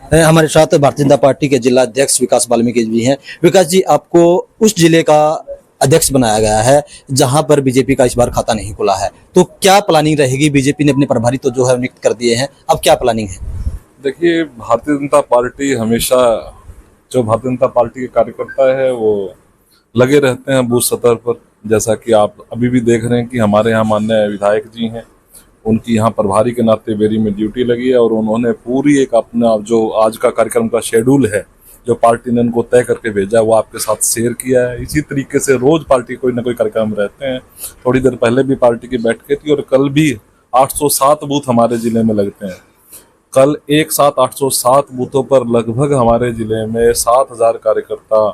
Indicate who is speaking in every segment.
Speaker 1: हमारे साथ भारतीय जनता पार्टी के जिला अध्यक्ष विकास वाल्मीकि जी हैं। विकास जी, आपको उस जिले का अध्यक्ष बनाया गया है जहां पर बीजेपी का इस बार खाता नहीं खुला है, तो क्या प्लानिंग रहेगी? बीजेपी ने अपने प्रभारी तो जो है नियुक्त कर दिए हैं, अब क्या प्लानिंग है?
Speaker 2: देखिए, भारतीय जनता पार्टी हमेशा, जो भारतीय जनता पार्टी के कार्यकर्ता है वो लगे रहते हैं बूथ स्तर पर। जैसा कि आप अभी भी देख रहे हैं कि हमारे यहाँ माननीय विधायक जी हैं, उनकी यहाँ प्रभारी के नाते बेरी में ड्यूटी लगी है और उन्होंने पूरी एक अपना जो आज का कार्यक्रम का शेड्यूल है जो पार्टी ने उनको तय करके भेजा है वो आपके साथ शेयर किया है। इसी तरीके से रोज पार्टी कोई ना कोई कार्यक्रम रहते हैं। थोड़ी देर पहले भी पार्टी की बैठकें थी और कल भी 807 बूथ हमारे जिले में लगते हैं। कल एक साथ 807 बूथों पर लगभग हमारे जिले में 7000 कार्यकर्ता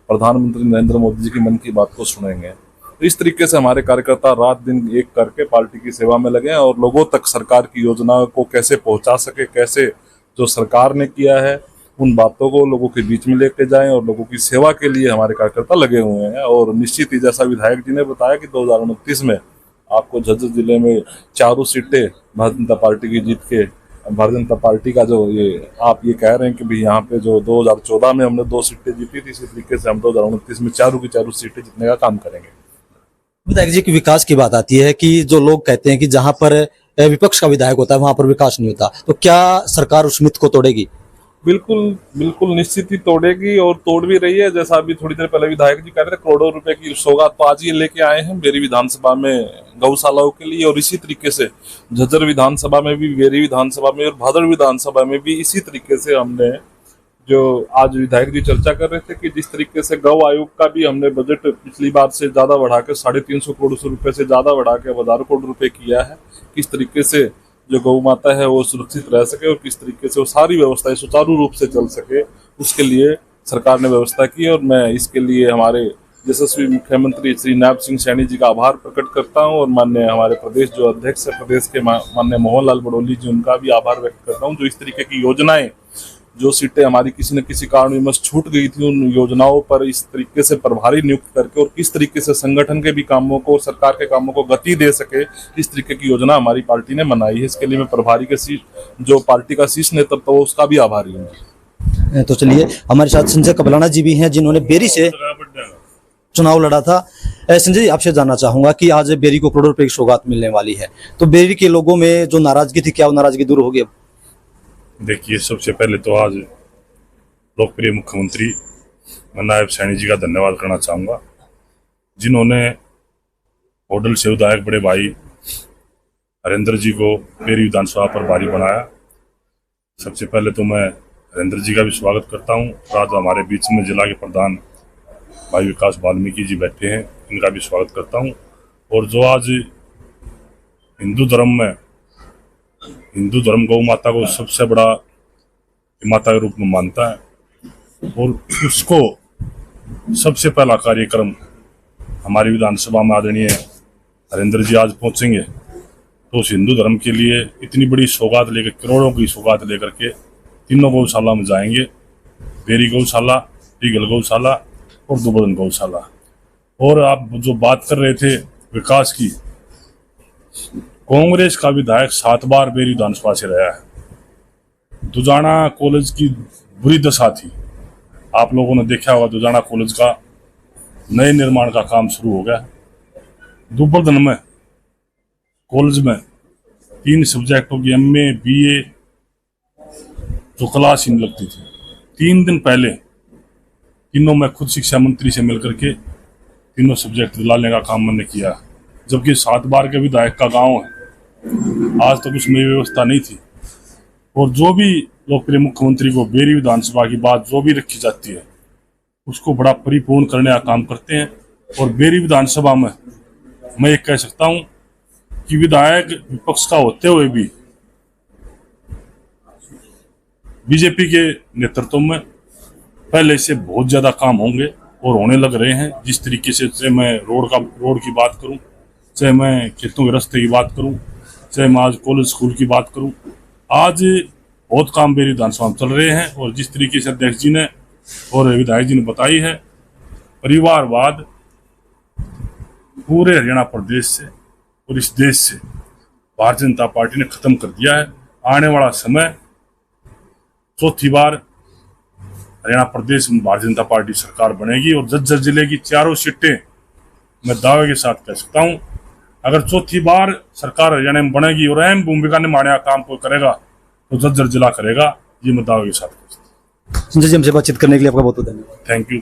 Speaker 2: प्रधानमंत्री नरेंद्र मोदी जी की मन की बात को सुनेंगे। तो इस तरीके से हमारे कार्यकर्ता रात दिन एक करके पार्टी की सेवा में लगे हैं और लोगों तक सरकार की योजनाओं को कैसे पहुंचा सके, कैसे जो सरकार ने किया है उन बातों को लोगों के बीच में लेके जाएं और लोगों की सेवा के लिए हमारे कार्यकर्ता लगे हुए हैं। और निश्चित ही जैसा विधायक जी ने बताया कि 2029 में आपको झज्जर जिले में 4 सीटें भारतीय जनता पार्टी की जीत के, भारतीय जनता पार्टी का जो ये आप ये कह रहे हैं कि भी यहाँ पे जो 2014 में हमने 2 सीटें जीती थी, इसी तरीके से हम 2029 में 4 की 4 सीटें जीतने का काम करेंगे।
Speaker 1: विधायक जी की विकास की बात आती है कि जो लोग कहते हैं कि जहां पर विपक्ष का विधायक होता है वहां पर विकास नहीं होता, तो क्या सरकार उस मिथ को तोड़ेगी?
Speaker 2: बिल्कुल बिल्कुल निश्चित ही तोड़ेगी और तोड़ भी रही है। जैसा अभी थोड़ी देर पहले विधायक जी कह रहे थे, करोड़ों रुपए की सौगात तो आज ये लेके आए हैं बेरी विधानसभा में गौशालाओं के लिए। और इसी तरीके से झज्जर विधानसभा में भी, बेरी विधानसभा में और भादड़ विधानसभा में भी इसी तरीके से हमने, जो आज विधायक जी चर्चा कर रहे थे कि जिस तरीके से गौ आयोग का भी हमने बजट पिछली बार से ज्यादा बढ़ा के 350 करोड़ रुपए से ज्यादा बढ़ा के 1000 करोड़ रुपए किया है। किस तरीके से जो गौ माता है वो सुरक्षित रह सके और किस तरीके से वो सारी व्यवस्थाएं सुचारू रूप से चल सके, उसके लिए सरकार ने व्यवस्था की है। और मैं इसके लिए हमारे यशस्वी मुख्यमंत्री श्री नायब सिंह सैनी जी का आभार प्रकट करता हूं और माननीय हमारे प्रदेश जो अध्यक्ष है प्रदेश के माननीय मोहन लाल बड़ोली जी, उनका भी आभार व्यक्त करता हूं। जो इस तरीके की योजनाएं, जो सीटें हमारी किसी न किसी कारणवश छूट गई थी, उन योजनाओं पर इस तरीके से प्रभारी नियुक्त करके और किस तरीके से संगठन के भी कामों को, सरकार के कामों को गति दे सके, इस तरीके की योजना हमारी पार्टी ने बनाई है। इसके लिए मैं प्रभारी के जो पार्टी का शीर्ष नेतृत्व है उसका भी आभारी हूँ।
Speaker 1: तो चलिए, हमारे साथ संजय कबलाना जी भी हैं जिन्होंने बेरी से चुनाव लड़ा था। संजय जी, आपसे जानना चाहूंगा कि आज बेरी को करोड़ों रुपए की सौगात मिलने वाली है, तो बेरी के लोगों में जो नाराजगी थी, क्या वो नाराजगी दूर होगी अब?
Speaker 3: देखिए, सबसे पहले तो आज लोकप्रिय मुख्यमंत्री नायब सैनी जी का धन्यवाद करना चाहूँगा, जिन्होंने होडल से विधायक बड़े भाई हरेंद्र जी को बेरी विधानसभा प्रभारी बनाया। सबसे पहले तो मैं हरेंद्र जी का भी स्वागत करता हूँ। आज हमारे बीच में जिला के प्रधान भाई विकास वाल्मीकि जी बैठे हैं, इनका भी स्वागत करता हूँ। और जो आज हिंदू धर्म गौ माता को सबसे बड़ा माता के रूप में मानता है और उसको सबसे पहला कार्यक्रम हमारी विधानसभा में आदरणीय हरेंद्र जी आज पहुंचेंगे, तो उस हिंदू धर्म के लिए इतनी बड़ी सौगात लेकर, करोड़ों की सौगात लेकर के तीनों गौशाला में जाएंगे, बेरी गौशाला, रीगल गौशाला और दुबदन गौशाला। और आप जो बात कर रहे थे विकास की, कांग्रेस का विधायक 7 बार बेरी विधानसभा से रहा है। दुजाना कॉलेज की बुरी दशा थी, आप लोगों ने देखा होगा। दुजाना कॉलेज का नए निर्माण का काम शुरू हो गया। दुबदन में कॉलेज में 3 सब्जेक्टों की MA BA जो क्लास ही नहीं लगती थी, 3 दिन पहले तीनों में खुद शिक्षा मंत्री से मिलकर के तीनों सब्जेक्ट दिलाने का काम मैंने किया। जबकि 7 बार के विधायक का गांव है, आज तक उसमें व्यवस्था नहीं थी। और जो भी लोकप्रिय मुख्यमंत्री को बेरी विधानसभा की बात जो भी रखी जाती है उसको बड़ा परिपूर्ण करने का काम करते हैं। और बेरी विधानसभा में मैं ये कह सकता हूं कि विधायक विपक्ष का होते हुए भी बीजेपी के नेतृत्व में पहले से बहुत ज्यादा काम होंगे और होने लग रहे हैं। जिस तरीके से, चाहे मैं रोड की बात करूं, चाहे मैं खेतों के रास्ते की बात करूं, चाहे मैं आज कॉलेज स्कूल की बात करूं, आज बहुत काम बेरी विधानसभा में चल रहे हैं। और जिस तरीके से अध्यक्ष जी ने और विधायक जी ने बताई है, परिवारवाद पूरे हरियाणा प्रदेश से और इस देश से भारतीय जनता पार्टी ने खत्म कर दिया है। आने वाला समय चौथी बार हरियाणा प्रदेश में भारतीय जनता पार्टी सरकार बनेगी और झज्जर जिले की चारों सीटें मैं दावे के साथ कह सकता हूं, अगर चौथी बार सरकार हरियाणा में बनेगी और अहम भूमिका निभाने का काम कोई करेगा तो झज्जर जिला करेगा, ये मैं दावे के साथ कह सकता हूं।
Speaker 1: संजय जी, हमसे बातचीत करने के लिए आपका बहुत बहुत धन्यवाद।
Speaker 3: Thank you.